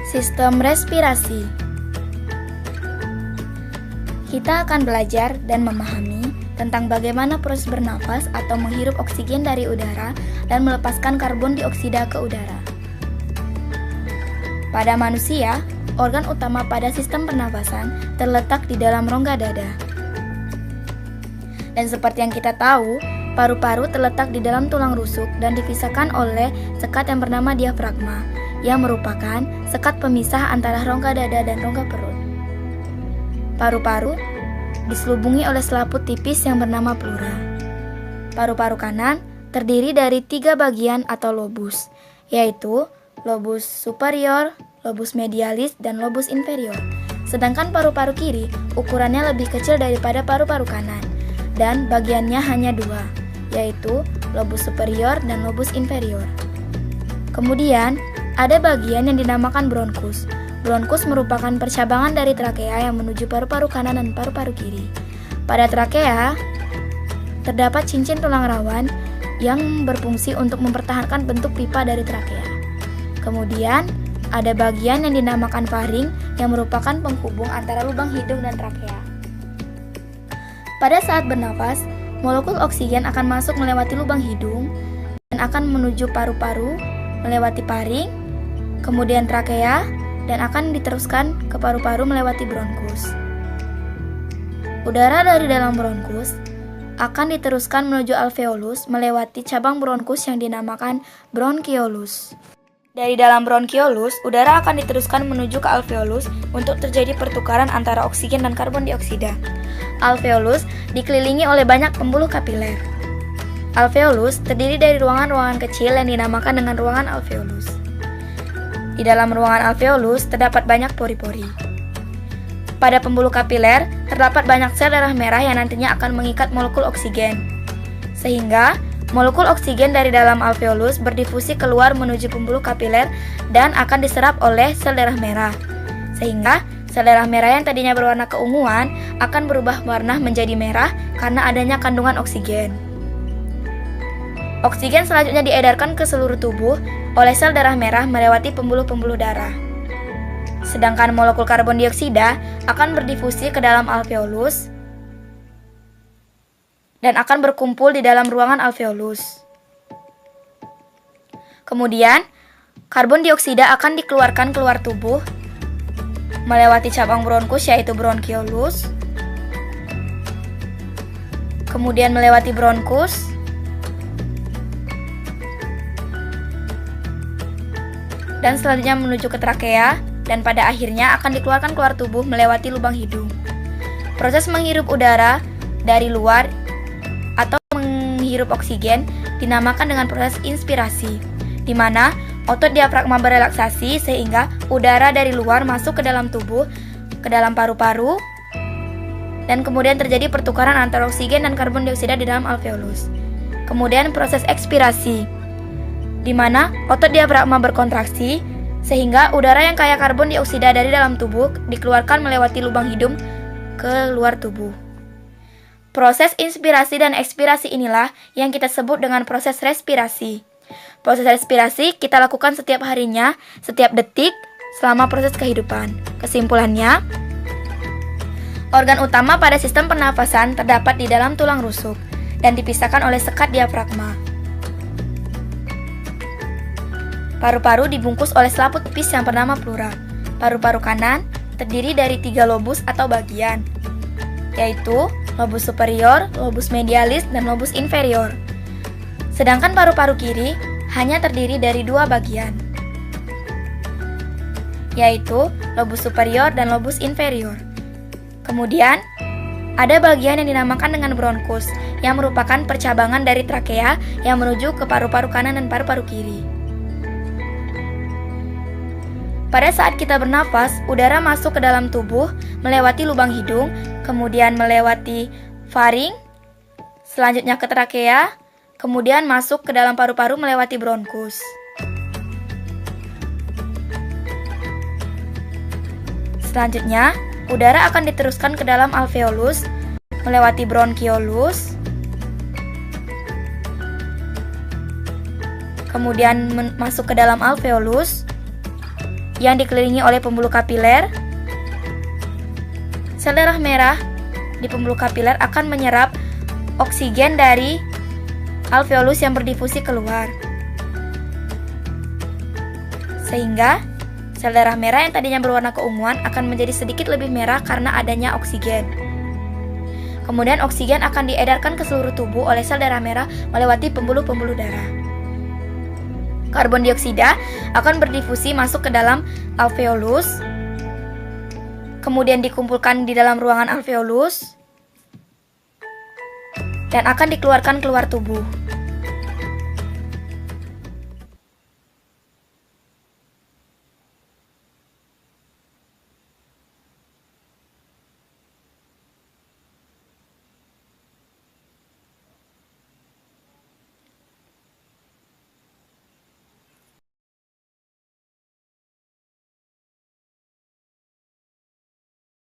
Sistem respirasi. Kita akan belajar dan memahami tentang bagaimana proses bernafas atau menghirup oksigen dari udara dan melepaskan karbon dioksida ke udara. Pada manusia, organ utama pada sistem pernafasan terletak di dalam rongga dada. Dan seperti yang kita tahu, paru-paru terletak di dalam tulang rusuk dan dipisahkan oleh sekat yang bernama diafragma, yang merupakan sekat pemisah antara rongga dada dan rongga perut. Paru-paru diselubungi oleh selaput tipis yang bernama pleura. Paru-paru kanan terdiri dari 3 bagian atau lobus, yaitu lobus superior, lobus medialis, dan lobus inferior. Sedangkan paru-paru kiri ukurannya lebih kecil daripada paru-paru kanan, dan bagiannya hanya 2, yaitu lobus superior dan lobus inferior. Kemudian, ada bagian yang dinamakan bronkus. Bronkus merupakan percabangan dari trakea yang menuju paru-paru kanan dan paru-paru kiri. Pada trakea, terdapat cincin tulang rawan yang berfungsi untuk mempertahankan bentuk pipa dari trakea. Kemudian, ada bagian yang dinamakan faring yang merupakan penghubung antara lubang hidung dan trakea. Pada saat bernafas, molekul oksigen akan masuk melewati lubang hidung dan akan menuju paru-paru, melewati faring, kemudian trakea, dan akan diteruskan ke paru-paru melewati bronkus. Udara dari dalam bronkus akan diteruskan menuju alveolus melewati cabang bronkus yang dinamakan bronkiolus. Dari dalam bronkiolus, udara akan diteruskan menuju ke alveolus untuk terjadi pertukaran antara oksigen dan karbon dioksida. Alveolus dikelilingi oleh banyak pembuluh kapiler. Alveolus terdiri dari ruangan-ruangan kecil yang dinamakan dengan ruangan alveolus. Di dalam ruangan alveolus terdapat banyak pori-pori. Pada pembuluh kapiler terdapat banyak sel darah merah yang nantinya akan mengikat molekul oksigen. Sehingga molekul oksigen dari dalam alveolus berdifusi keluar menuju pembuluh kapiler dan akan diserap oleh sel darah merah. Sehingga sel darah merah yang tadinya berwarna keunguan akan berubah warna menjadi merah karena adanya kandungan oksigen. Oksigen selanjutnya diedarkan ke seluruh tubuh oleh sel darah merah melewati pembuluh-pembuluh darah. Sedangkan molekul karbon dioksida akan berdifusi ke dalam alveolus dan akan berkumpul di dalam ruangan alveolus. Kemudian, karbon dioksida akan dikeluarkan keluar tubuh melewati cabang bronkus yaitu bronkiolus, kemudian melewati bronkus, dan selanjutnya menuju ke trakea, dan pada akhirnya akan dikeluarkan keluar tubuh melewati lubang hidung. Proses menghirup udara dari luar atau menghirup oksigen dinamakan dengan proses inspirasi, di mana otot diafragma berelaksasi sehingga udara dari luar masuk ke dalam tubuh, ke dalam paru-paru, dan kemudian terjadi pertukaran antara oksigen dan karbon dioksida di dalam alveolus. Kemudian proses ekspirasi, di mana otot diafragma berkontraksi sehingga udara yang kaya karbon dioksida dari dalam tubuh dikeluarkan melewati lubang hidung ke luar tubuh. Proses inspirasi dan ekspirasi inilah yang kita sebut dengan proses respirasi. Proses respirasi kita lakukan setiap harinya, setiap detik, selama proses kehidupan. Kesimpulannya, organ utama pada sistem pernafasan terdapat di dalam tulang rusuk dan dipisahkan oleh sekat diafragma. Paru-paru dibungkus oleh selaput tipis yang bernama pleura. Paru-paru kanan terdiri dari 3 lobus atau bagian, yaitu lobus superior, lobus medialis, dan lobus inferior. Sedangkan paru-paru kiri hanya terdiri dari 2 bagian, yaitu lobus superior dan lobus inferior. Kemudian, ada bagian yang dinamakan dengan bronkus, yang merupakan percabangan dari trakea yang menuju ke paru-paru kanan dan paru-paru kiri. Pada saat kita bernafas, udara masuk ke dalam tubuh melewati lubang hidung, kemudian melewati faring, selanjutnya ke trakea, kemudian masuk ke dalam paru-paru melewati bronkus. Selanjutnya, udara akan diteruskan ke dalam alveolus melewati bronkiolus, kemudian masuk ke dalam alveolus, yang dikelilingi oleh pembuluh kapiler. Sel darah merah di pembuluh kapiler akan menyerap oksigen dari alveolus yang berdifusi keluar. Sehingga sel darah merah yang tadinya berwarna keunguan akan menjadi sedikit lebih merah karena adanya oksigen. Kemudian oksigen akan diedarkan ke seluruh tubuh oleh sel darah merah melewati pembuluh-pembuluh darah. Karbon dioksida akan berdifusi masuk ke dalam alveolus, kemudian dikumpulkan di dalam ruangan alveolus, dan akan dikeluarkan keluar tubuh.